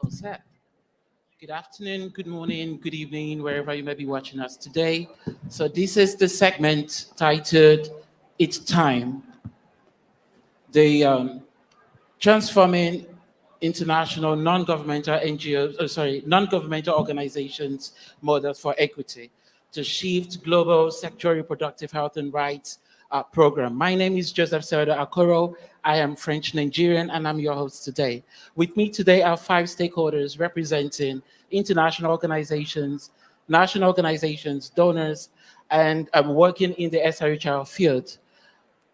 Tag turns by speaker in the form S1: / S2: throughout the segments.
S1: All set. Good afternoon, good morning, good evening, wherever you may be watching us today. So this is the segment titled "It's Time," the transforming international non-governmental NGOs, non-governmental organizations models for equity to shift global sexual reproductive health and rights program. My name is Akoro. I am French Nigerian and I'm your host today. With me today are five stakeholders representing international organizations, national organizations, donors, and working in the SRHR field.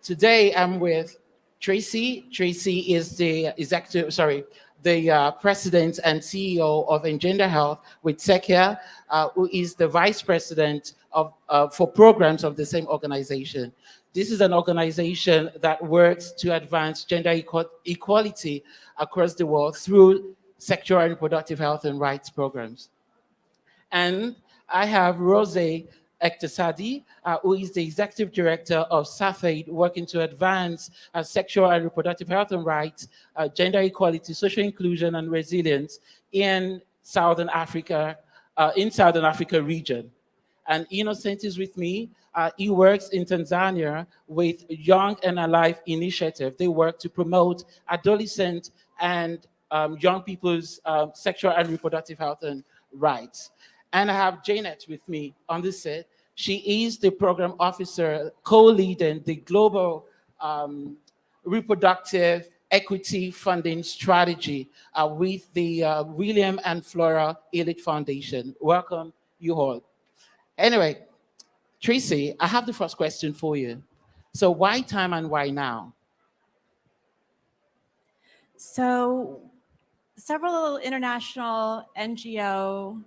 S1: Today, I'm with Traci. Traci is the president and CEO of EngenderHealth with Sekai, who is the vice president for programs of the same organization. This is an organization that works to advance gender equality across the world through sexual and reproductive health and rights programs. And I have Rouzeh Eghtessadi, who is the executive director of SAfAIDS, working to advance sexual and reproductive health and rights, gender equality, social inclusion, and resilience in Southern Africa region. And Innocent is with me. He works in Tanzania with Young and Alive Initiative. They work to promote adolescent and young people's sexual and reproductive health and rights. And I have Janet with me on this set. She is the program officer co-leading the global reproductive equity funding strategy with the William and Flora Hewlett Foundation. Welcome, you all. Anyway, Traci, I have the first question for you. So why time and why now?
S2: So several international NGO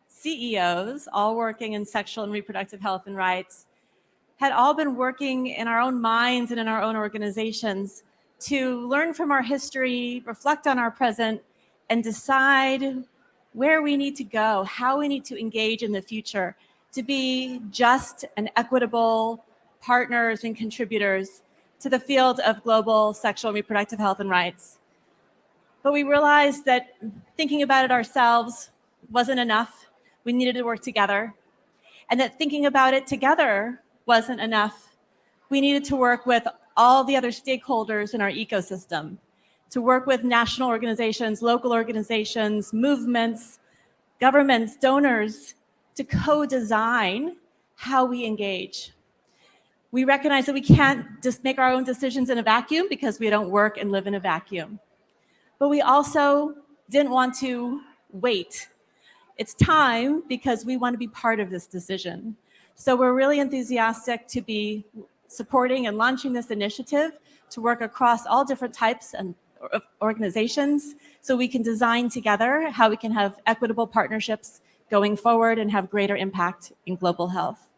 S2: CEOs, all working in sexual and reproductive health and rights, had all been working in our own minds and in our own organizations to learn from our history, reflect on our present, and decide where we need to go, how we need to engage in the future to be just and equitable partners and contributors to the field of global sexual and reproductive health and rights. But we realized that thinking about it ourselves wasn't enough. We needed to work together. And that thinking about it together wasn't enough. We needed to work with all the other stakeholders in our ecosystem, to work with national organizations, local organizations, movements, governments, donors, to co-design how we engage. We recognize that we can't just make our own decisions in a vacuum because we don't work and live in a vacuum. But we also didn't want to wait. It's time because we want to be part of this decision. So we're really enthusiastic to be supporting and launching this initiative to work across all different types of organizations so we can design together how we can have equitable partnerships going forward and have greater impact in global health.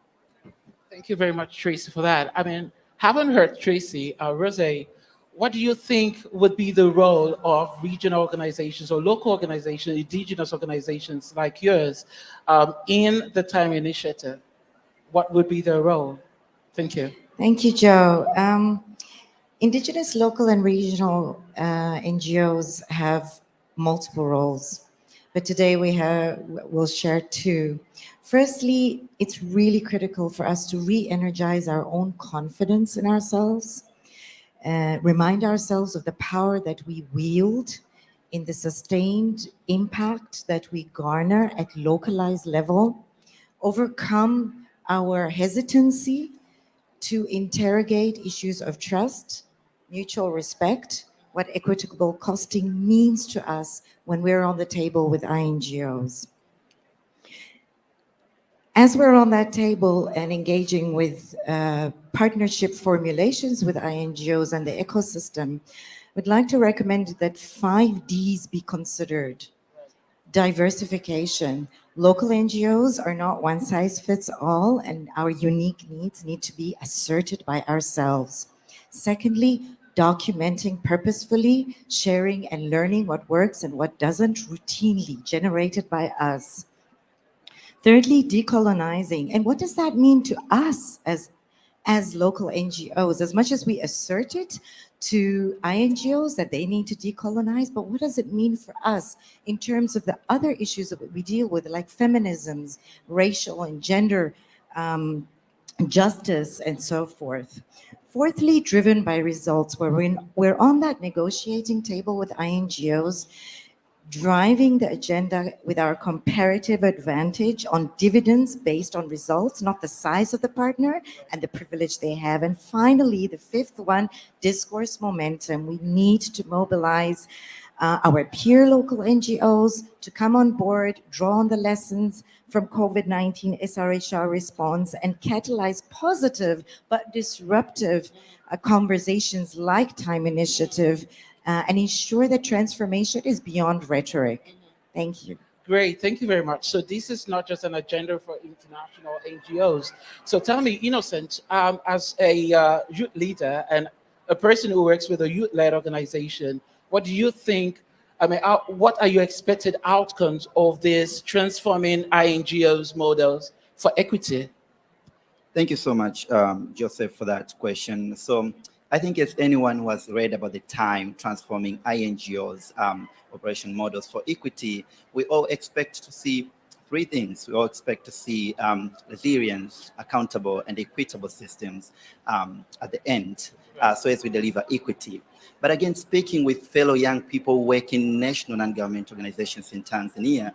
S1: Thank you very much, Traci, for that. I mean, haven't heard Traci, Rouzeh, what do you think would be the role of regional organizations or local organizations, indigenous organizations like yours in the Time Initiative? What would be their role? Thank you.
S3: Thank you, Joe. Indigenous, local, and regional NGOs have multiple roles, but today we'll share two. Firstly, it's really critical for us to re-energize our own confidence in ourselves, remind ourselves of the power that we wield in the sustained impact that we garner at localized level, overcome our hesitancy to interrogate issues of trust, mutual respect, what equitable costing means to us when we're on the table with INGOs. As we're on that table and engaging with partnership formulations with INGOs and the ecosystem, we'd like to recommend that 5 Ds be considered. Diversification. Local NGOs are not one size fits all, and our unique needs need to be asserted by ourselves. Secondly, documenting purposefully, sharing and learning what works and what doesn't, routinely generated by us. Thirdly, decolonizing. And what does that mean to us as as local NGOs, as much as we assert it to INGOs that they need to decolonize, but what does it mean for us in terms of the other issues that we deal with, like feminisms, racial and gender justice, and so forth? Fourthly, driven by results, where we're on that negotiating table with INGOs, driving the agenda with our comparative advantage on dividends based on results, not the size of the partner and the privilege they have. And finally, the fifth one, discourse momentum. We need to mobilize our peer local NGOs to come on board, draw on the lessons from COVID-19 SRHR response, and catalyze positive but disruptive conversations like Time Initiative, and ensure that transformation is beyond rhetoric. Thank you.
S1: Great, thank you very much. So this is not just an agenda for international NGOs. So tell me, Innocent, as a youth leader and a person who works with a youth-led organization, what do you think, what are your expected outcomes of this transforming INGOs models for equity?
S4: Thank you so much, Joseph, for that question. So I think as anyone who has read about the time transforming INGOs operation models for equity, we all expect to see three things. We all expect to see resilience, accountable, and equitable systems at the end, so as we deliver equity. But again, speaking with fellow young people working in national non-government organizations in Tanzania,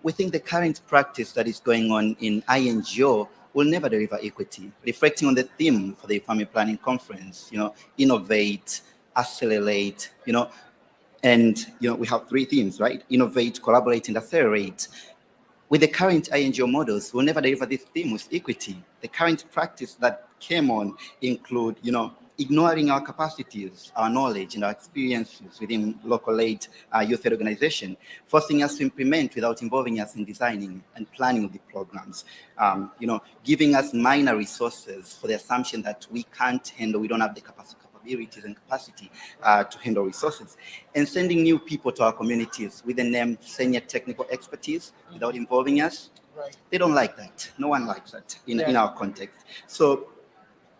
S4: we think the current practice that is going on in INGO will never deliver equity. Reflecting on the theme for the Family Planning Conference, innovate, accelerate, and we have three themes, right? Innovate, collaborate, and accelerate. With the current INGO models, we'll never deliver this theme with equity. The current practice that came on include, ignoring our capacities, our knowledge, and our experiences within local-led youth-led organization, forcing us to implement without involving us in designing and planning of the programs, giving us minor resources for the assumption that we can't handle, we don't have the capabilities and capacity to handle resources, and sending new people to our communities with the name senior technical expertise without involving us.
S1: Right.
S4: They don't like that. No one likes that in our context. So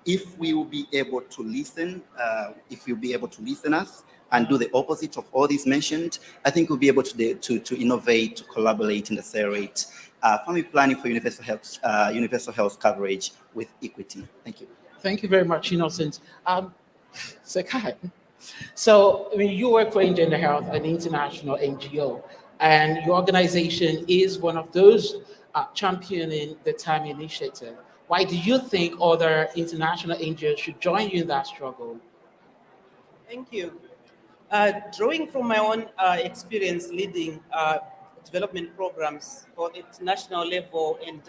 S4: if we will be able to listen, if you'll be able to listen us and do the opposite of all these mentioned, I think we'll be able to innovate, to collaborate, and accelerate family planning for universal health coverage with equity. Thank you.
S1: Thank you very much, Innocent. Sekai, so you work for EngenderHealth, an international NGO, and your organization is one of those championing the Time Initiative. Why do you think other international NGOs should join you in that struggle?
S5: Thank you. Drawing from my own experience leading development programs both at national level and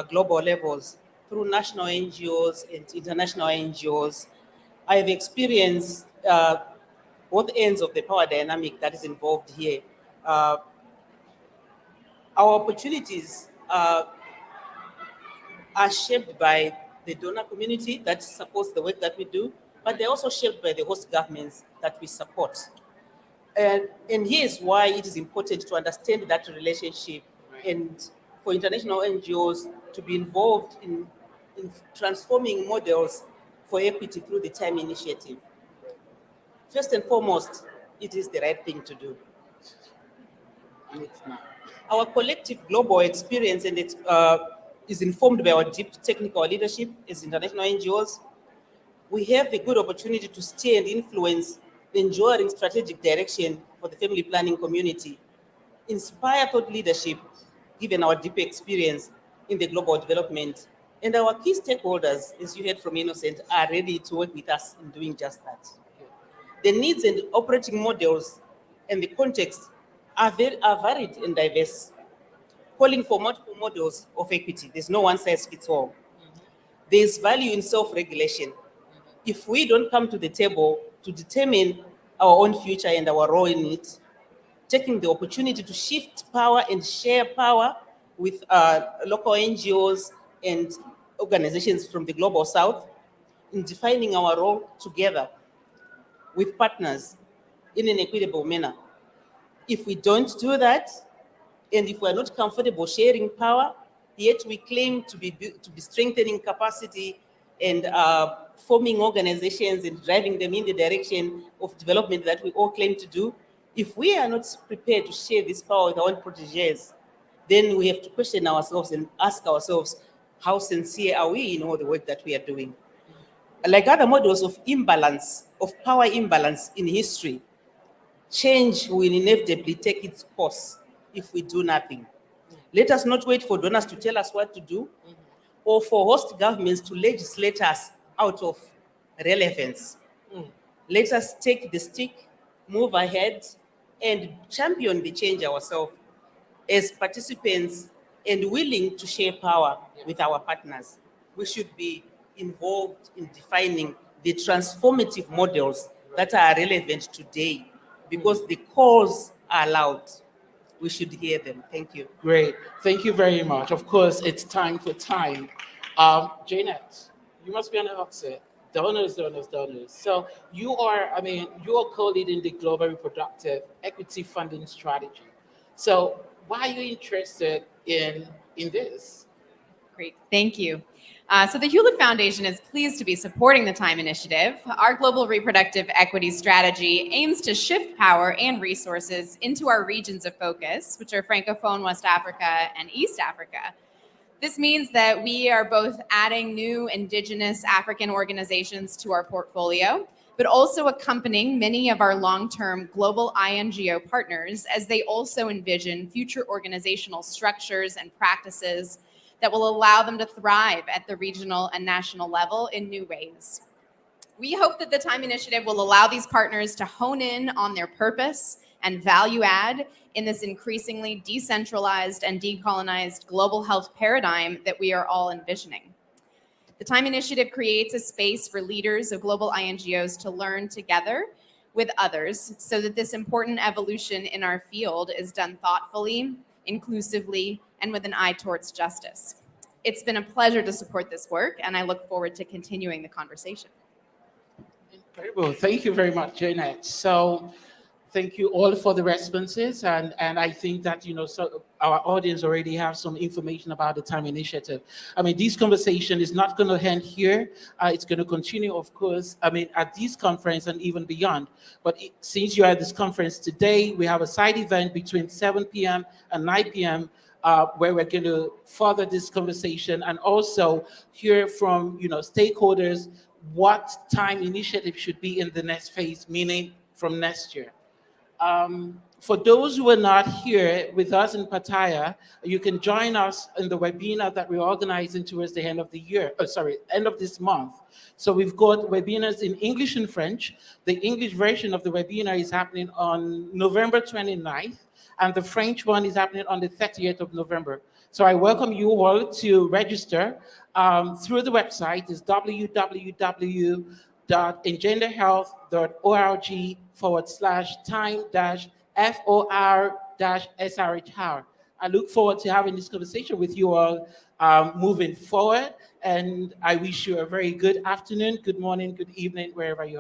S5: global levels through national NGOs and international NGOs, I have experienced both ends of the power dynamic that is involved here. Our opportunities are shaped by the donor community that supports the work that we do, but they're also shaped by the host governments that we support. And here's why it is important to understand that relationship and for international NGOs to be involved in transforming models for equity through the Time Initiative. First and foremost, it is the right thing to do. Our collective global experience and is informed by our deep technical leadership as international NGOs. We have a good opportunity to steer and influence the enduring strategic direction for the family planning community, inspire thought leadership, given our deep experience in the global development. And our key stakeholders, as you heard from Innocent, are ready to work with us in doing just that. The needs and operating models and the context are varied and diverse, calling for multiple models of equity. There's no one size fits all. There's value in self-regulation. If we don't come to the table to determine our own future and our role in it, taking the opportunity to shift power and share power with local NGOs and organizations from the global south in defining our role together with partners in an equitable manner. If we don't do that, and if we're not comfortable sharing power, yet we claim to be strengthening capacity and forming organizations and driving them in the direction of development that we all claim to do, if we are not prepared to share this power with our own proteges, then we have to question ourselves and ask ourselves, how sincere are we in all the work that we are doing? Like other models of imbalance, of power imbalance in history, change will inevitably take its course if we do nothing. Let us not wait for donors to tell us what to do, or for host governments to legislate us out of relevance. Let us take the stick, move ahead, and champion the change ourselves as participants and willing to share power with our partners. We should be involved in defining the transformative models that are relevant today, because the calls are loud. We should hear them. Thank you.
S1: Great. Thank you very much. Of course, it's time for time. Janet, you must be on the hot seat. Donors. So you are co-leading the Global Reproductive Equity Funding Strategy. So why are you interested in this?
S6: Great, thank you. So the Hewlett Foundation is pleased to be supporting the Time Initiative. Our global reproductive equity strategy aims to shift power and resources into our regions of focus, which are Francophone West Africa and East Africa. This means that we are both adding new indigenous African organizations to our portfolio, but also accompanying many of our long-term global INGO partners as they also envision future organizational structures and practices that will allow them to thrive at the regional and national level in new ways. We hope that the Time Initiative will allow these partners to hone in on their purpose and value add in this increasingly decentralized and decolonized global health paradigm that we are all envisioning. The Time Initiative creates a space for leaders of global INGOs to learn together with others so that this important evolution in our field is done thoughtfully, inclusively, and with an eye towards justice. It's been a pleasure to support this work, and I look forward to continuing the conversation.
S1: Incredible. Thank you very much, Janet. So thank you all for the responses. And I think that, so our audience already have some information about the Time Initiative. This conversation is not going to end here. It's going to continue, of course, at this conference and even beyond. But since you're at this conference today, we have a side event between 7 p.m. and 9 p.m. Where we're going to further this conversation and also hear from, stakeholders what Time Initiative should be in the next phase, meaning from next year. For those who are not here with us in Pattaya, you can join us in the webinar that we're organizing towards the end of the year, end of this month. So we've got webinars in English and French. The English version of the webinar is happening on November 29th, and the French one is happening on the 30th of November. So I welcome you all to register through the website. It's www.engenderhealth.org/time-for-SRHR. I look forward to having this conversation with you all moving forward. And I wish you a very good afternoon, good morning, good evening, wherever you are.